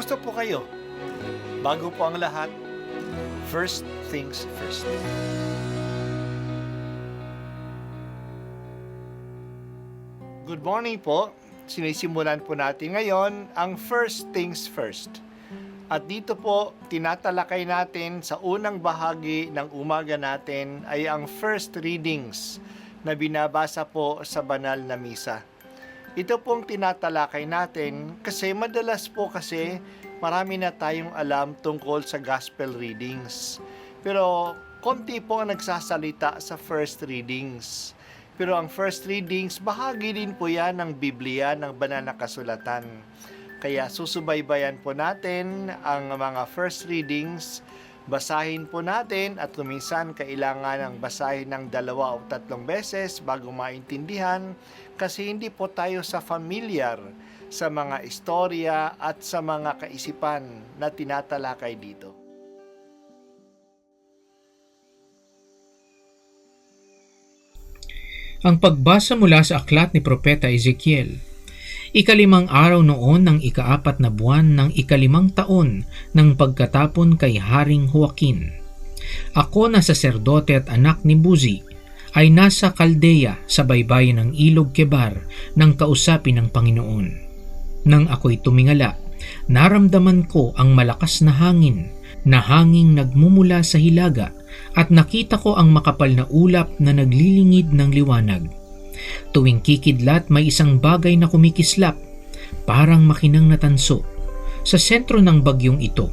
Kumusta po kayo? Bago po ang lahat, first things first. Good morning po. Sinisimulan po natin ngayon ang first things first. At dito po, tinatalakay natin sa unang bahagi ng umaga natin ay ang first readings na binabasa po sa banal na misa. Ito pong tinatalakay natin kasi madalas po kasi marami na tayong alam tungkol sa gospel readings. Pero konti po ang nagsasalita sa first readings. Pero ang first readings, bahagi din po yan ng Biblia, ng banal na kasulatan. Kaya susubaybayan po natin ang mga first readings, basahin po natin at kuminsan kailangan ng basahin ng 2 o 3 beses bago maintindihan kasi hindi po tayo familiar sa mga istorya at sa mga kaisipan na tinatalakay dito. Ang pagbasa mula sa aklat ni Propeta Ezekiel. 5 araw noon ng 4 na buwan ng 5 taon ng pagkatapon kay Haring Joaquin. Ako na saserdote at anak ni Buzi ay nasa Kaldea sa baybayin ng ilog Kebar nang kausapin ng Panginoon. Nang ako'y tumingala, naramdaman ko ang malakas na hangin na hanging nagmumula sa hilaga at nakita ko ang makapal na ulap na naglilingid ng liwanag. Tuwing kikidlat may isang bagay na kumikislap, parang makinang na tanso. Sa sentro ng bagyong ito,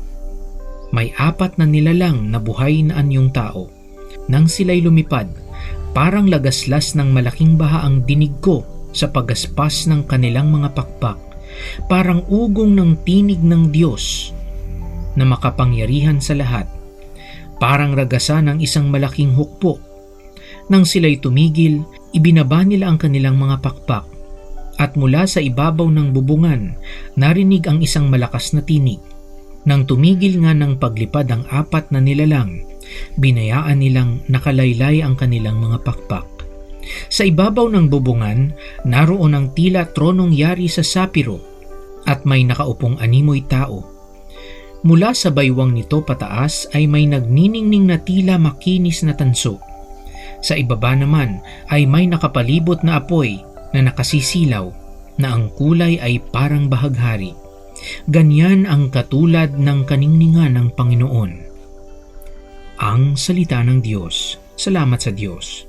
may 4 na nilalang na buhay na anyong tao. Nang sila'y lumipad, parang lagaslas ng malaking baha ang dinig ko sa pagaspas ng kanilang mga pakpak, parang ugong ng tinig ng Diyos na makapangyarihan sa lahat, parang ragasan ng isang malaking hukbo. Nang sila'y tumigil, ibinaba nila ang kanilang mga pakpak, at mula sa ibabaw ng bubungan, narinig ang isang malakas na tinig. Nang tumigil nga ng paglipad ang 4 na nilalang, binayaan nilang nakalaylay ang kanilang mga pakpak. Sa ibabaw ng bubungan, naroon ang tila tronong yari sa sapiro, at may nakaupong animoy tao. Mula sa baywang nito pataas ay may nagniningning na tila makinis na tanso. Sa ibaba naman ay may nakapalibot na apoy na nakasisilaw na ang kulay ay parang bahaghari. Ganyan ang katulad ng kaningningan ng Panginoon. Ang salita ng Diyos. Salamat sa Diyos.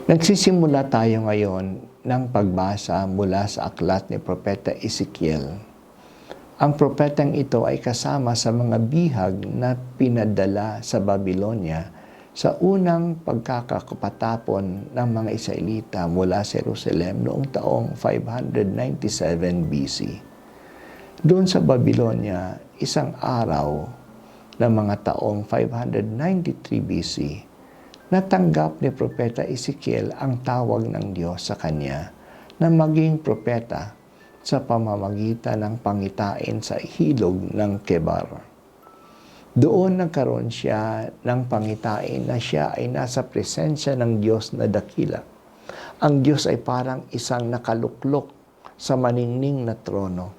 Nagsisimula tayo ngayon ng pagbasa mula sa aklat ni Propeta Ezekiel. Ang propetang ito ay kasama sa mga bihag na pinadala sa Babylonia sa unang pagkakapatapon ng mga Israelita mula sa Jerusalem noong taong 597 BC. Doon sa Babylonia, isang araw ng mga taong 593 BC, natanggap ni Propeta Ezekiel ang tawag ng Diyos sa kanya na maging propeta sa pamamagitan ng pangitain sa hilog ng Kebar. Doon nagkaroon siya ng pangitain na siya ay nasa presensya ng Diyos na dakila. Ang Diyos ay parang isang nakaluklok sa maningning na trono.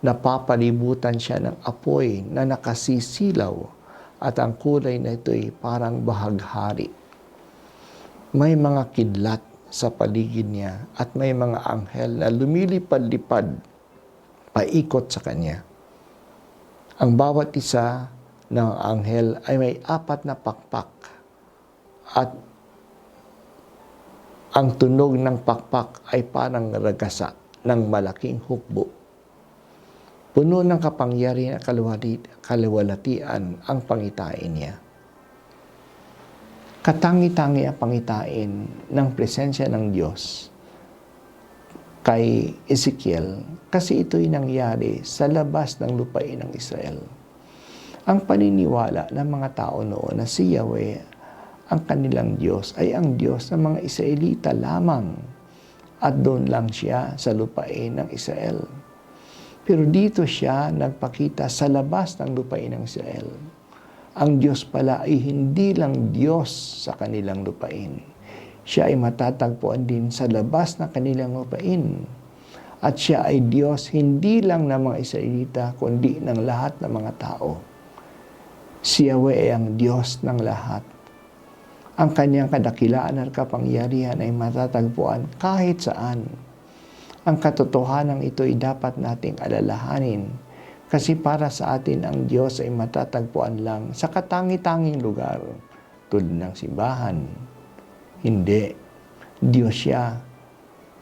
Napapalibutan siya ng apoy na nakasisilaw at ang kulay na ito ay parang bahaghari. May mga kidlat sa paligid niya at may mga anghel na lumilipad-lipad paikot sa kanya. Ang bawat isa ng anghel ay may 4 na pakpak at ang tunog ng pakpak ay parang ragasa ng malaking hukbo. Puno ng kapangyarihan at kaluwalhatian ang pangitain niya. Katangi-tangi ang pangitain ng presensya ng Diyos kay Ezekiel kasi ito'y nangyari sa labas ng lupain ng Israel. Ang paniniwala ng mga tao noon na si Yahweh, ang kanilang Diyos, ay ang Diyos ng mga Israelita lamang at doon lang siya sa lupain ng Israel. Pero dito siya nagpakita sa labas ng lupain ng Israel. Ang Diyos pala ay hindi lang Diyos sa kanilang lupain. Siya ay matatagpuan din sa labas ng kanilang lupain. At siya ay Diyos hindi lang ng mga Israelita, kundi ng lahat ng mga tao. Si Yahweh ay ang Diyos ng lahat. Ang kanyang kadakilaan at kapangyarihan ay matatagpuan kahit saan. Ang katotohanan ito ay dapat nating alalahanin kasi para sa atin ang Diyos ay matatagpuan lang sa katangi-tanging lugar tulad ng simbahan. Hindi. Diyos siya.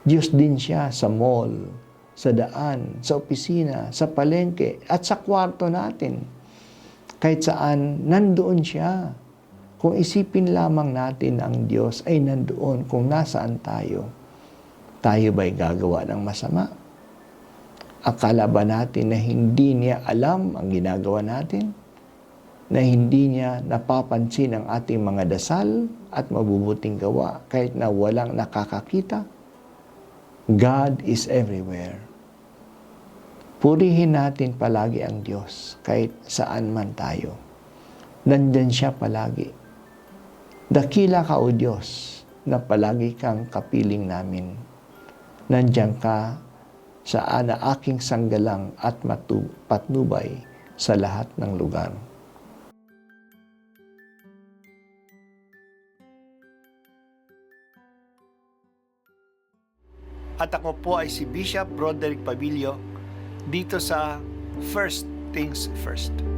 Diyos din siya sa mall, sa daan, sa opisina, sa palengke, at sa kwarto natin. Kahit saan, nandoon siya. Kung isipin lamang natin ang Diyos ay nandoon kung nasaan tayo. Tayo ba'y gagawa ng masama? Akala ba natin na hindi niya alam ang ginagawa natin? Na hindi niya napapansin ang ating mga dasal at mabubuting gawa kahit na walang nakakakita? God is everywhere. Purihin natin palagi ang Diyos kahit saan man tayo. Nandyan siya palagi. Dakila ka o Diyos na palagi kang kapiling namin. Nandiyan ka sa aking sanggalang at patnubay sa lahat ng lugar. At ako po ay si Bishop Broderick Pabilio dito sa First Things First.